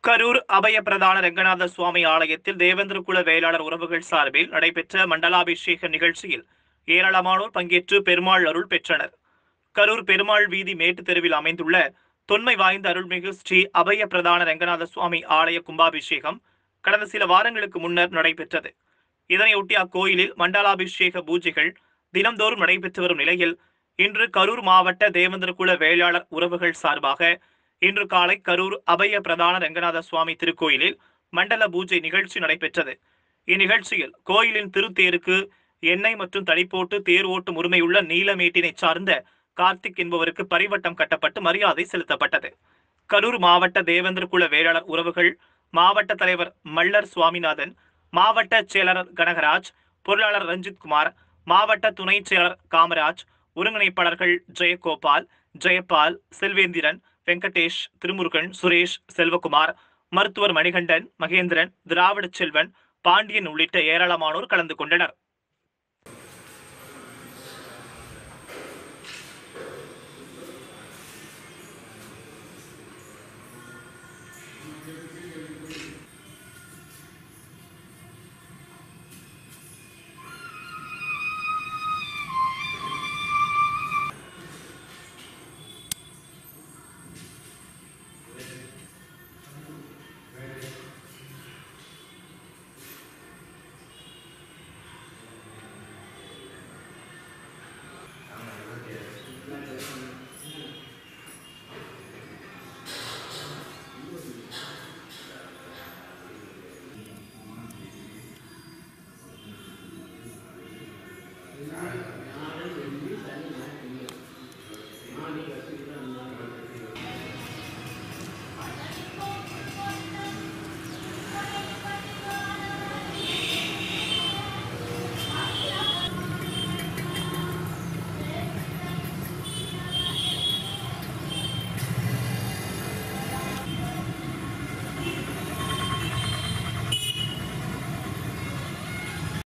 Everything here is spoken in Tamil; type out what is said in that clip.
கரூர் அபய பிரதான ரங்கநாத சுவாமி ஆலயத்தில் தேவேந்திரகுல வேளாளர் உறவுகள் சார்பில் நடைபெற்ற மண்டலாபிஷேக நிகழ்ச்சியில் ஏராளமானோர் பங்கேற்று பெருமாள் அருள் பெற்றனர். கரூர் பெருமாள் வீதி மேட்டு தெருவில் அமைந்துள்ள தொன்மை வாய்ந்த அருள்மிகு ஸ்ரீ அபய பிரதான ரங்கநாத சுவாமி ஆலய கும்பாபிஷேகம் கடந்த சில வாரங்களுக்கு முன்னர் நடைபெற்றது. இதனையொட்டி அக்கோயிலில் மண்டலாபிஷேக பூஜைகள் தினந்தோறும் நடைபெற்று வரும் நிலையில் இன்று கரூர் மாவட்ட தேவேந்திரகுல வேளாளர் உறவுகள் சார்பாக இன்று காலை கரூர் அபய பிரதான ரங்கநாத சுவாமி திருக்கோயிலில் மண்டல பூஜை நிகழ்ச்சி நடைபெற்றது. இந்நிகழ்ச்சியில் கோயிலின் திருத்தேருக்கு எண்ணெய் மற்றும் தடி போட்டு தேர் ஓட்டும் உரிமையுள்ள நீலமேட்டினை சார்ந்த கார்த்திக் என்பவருக்கு பரிவட்டம் கட்டப்பட்டு மரியாதை செலுத்தப்பட்டது. கரூர் மாவட்ட தேவேந்திரகுல வேளாளர் உறவுகள் மாவட்ட தலைவர் மல்லர் சுவாமிநாதன், மாவட்ட செயலாளர் கனகராஜ், பொருளாளர் ரஞ்சித்குமார், மாவட்ட துணை செயலர் காமராஜ், ஒருங்கிணைப்பாளர்கள் ஜெயகோபால், ஜெயபால், செல்வேந்திரன், வெங்கடேஷ், திருமுருகன், சுரேஷ், செல்வகுமார், மருத்துவர் மணிகண்டன், மகேந்திரன், திராவிட செல்வன், பாண்டியன் உள்ளிட்ட ஏராளமானோர் கலந்து கொண்டனர்.